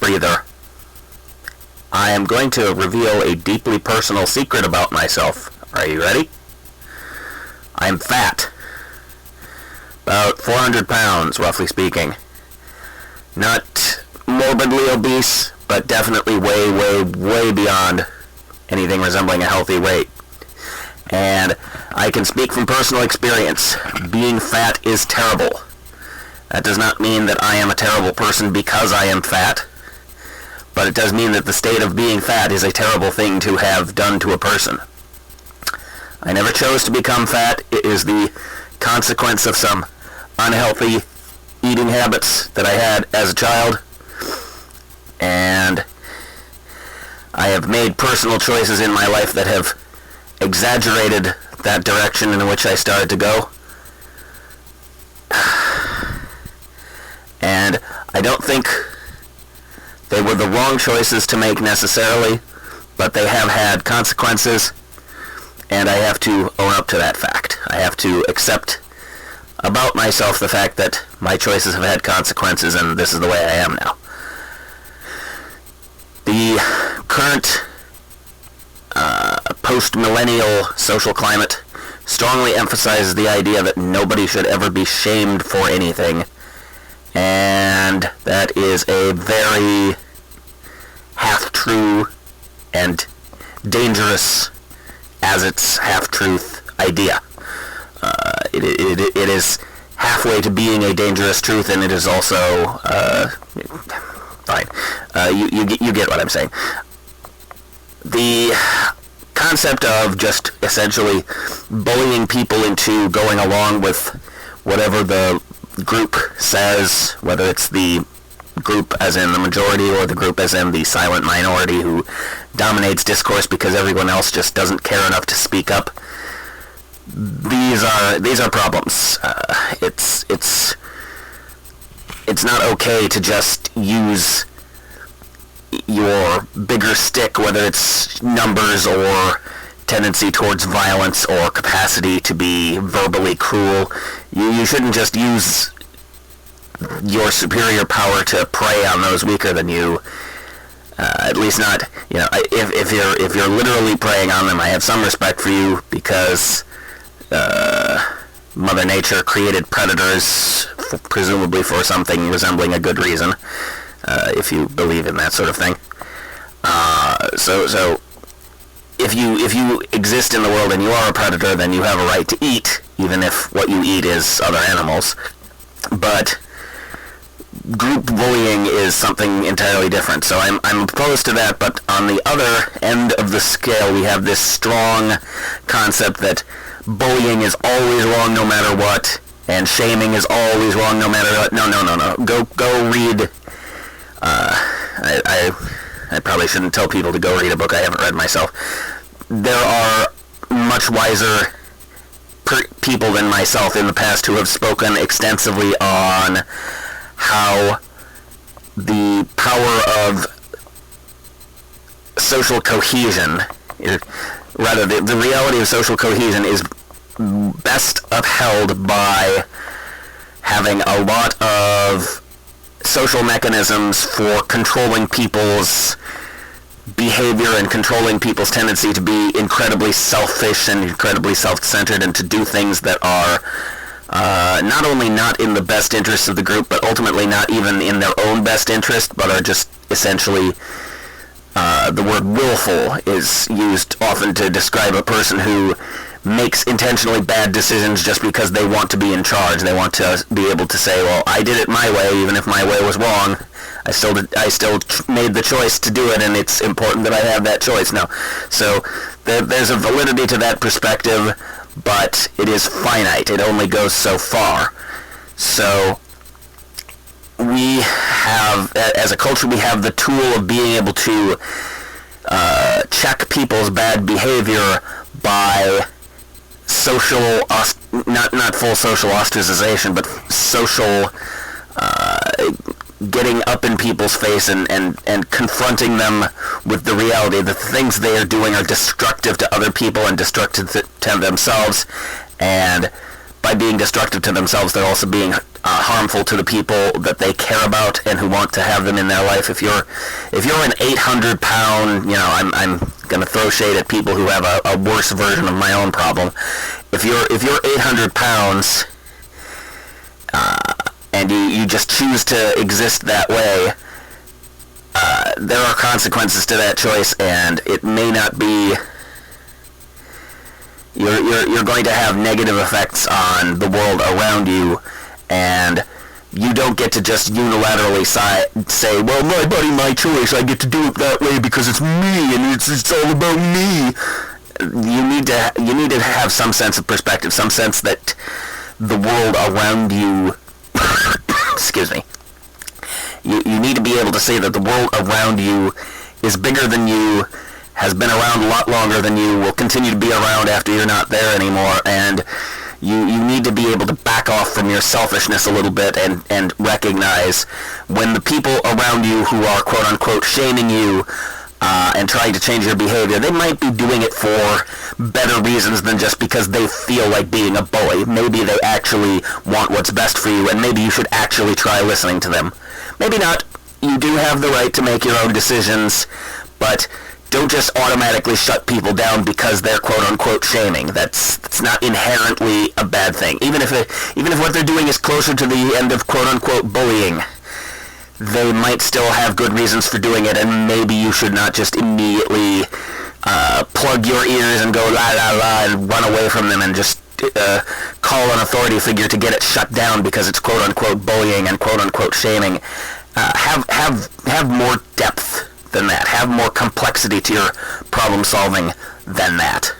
mouth breather. I am going to reveal a deeply personal secret about myself. Are you ready? I'm fat. About 400 pounds, roughly speaking. Not morbidly obese, but definitely way, way, way beyond anything resembling a healthy weight. And I can speak from personal experience. Being fat is terrible. That does not mean that I am a terrible person because I am fat, but it does mean that the state of being fat is a terrible thing to have done to a person. I never chose to become fat. It is the consequence of some unhealthy eating habits that I had as a child, and I have made personal choices in my life that have exaggerated that direction in which I started to go. And I don't think they were the wrong choices to make necessarily, but they have had consequences, and I have to own up to that fact. I have to accept about myself the fact that my choices have had consequences, and this is the way I am now. The current post-millennial social climate strongly emphasizes the idea that nobody should ever be shamed for anything, and that is a very half-true and dangerous as its half-truth idea. It is halfway to being a dangerous truth, and it is also fine. You get what I'm saying. The concept of just essentially bullying people into going along with whatever the group says, whether it's the group as in the majority or the group as in the silent minority who dominates discourse because everyone else just doesn't care enough to speak up. These are problems. It's not okay to just use your bigger stick, whether it's numbers or tendency towards violence or capacity to be verbally cruel. You shouldn't just use your superior power to prey on those weaker than you. At least not, if you're literally preying on them, I have some respect for you because Mother Nature created predators, presumably for something resembling a good reason, if you believe in that sort of thing. So if you exist in the world and you are a predator, then you have a right to eat, even if what you eat is other animals. But group bullying is something entirely different. So I'm opposed to that, but on the other end of the scale, we have this strong concept that bullying is always wrong no matter what, and shaming is always wrong no matter what. No. Go read. I probably shouldn't tell people to go read a book I haven't read myself. There are much wiser people than myself in the past who have spoken extensively on how the power of social cohesion, rather the reality of social cohesion is best upheld by having a lot of social mechanisms for controlling people's behavior and controlling people's tendency to be incredibly selfish and incredibly self-centered and to do things that are not only not in the best interest of the group, but ultimately not even in their own best interest, but are just essentially, the word willful is used often to describe a person who makes intentionally bad decisions just because they want to be in charge. They want to be able to say, well, I did it my way, even if my way was wrong. I still made the choice to do it, and it's important that I have that choice. No. So there's a validity to that perspective, but it is finite. It only goes so far. So we have, as a culture, we have the tool of being able to check people's bad behavior by social, not full social ostracization, but social getting up in people's face and confronting them with the reality that the things they are doing are destructive to other people and destructive to themselves, and by being destructive to themselves, they're also being harmful to the people that they care about and who want to have them in their life. If you're an 800-pound, I'm going to throw shade at people who have a worse version of my own problem. If you're 800 pounds and you just choose to exist that way, there are consequences to that choice, and it may not be. You're going to have negative effects on the world around you, and you don't get to just unilaterally say, well, my body, my choice, I get to do it that way because it's me, and it's all about me. You need to have some sense of perspective, some sense that the world around you, excuse me, you need to be able to say that the world around you is bigger than you, has been around a lot longer than you, will continue to be around after you're not there anymore, and you need to be able to back off from your selfishness a little bit and recognize when the people around you who are quote-unquote shaming you and trying to change your behavior, they might be doing it for better reasons than just because they feel like being a bully. Maybe they actually want what's best for you, and maybe you should actually try listening to them. Maybe not. You do have the right to make your own decisions, but don't just automatically shut people down because they're quote-unquote shaming. That's not inherently a bad thing. Even if what they're doing is closer to the end of quote-unquote bullying, they might still have good reasons for doing it, and maybe you should not just immediately plug your ears and go la la la and run away from them and just call an authority figure to get it shut down because it's quote-unquote bullying and quote-unquote shaming. Have more depth than that. Have more complexity to your problem solving than that.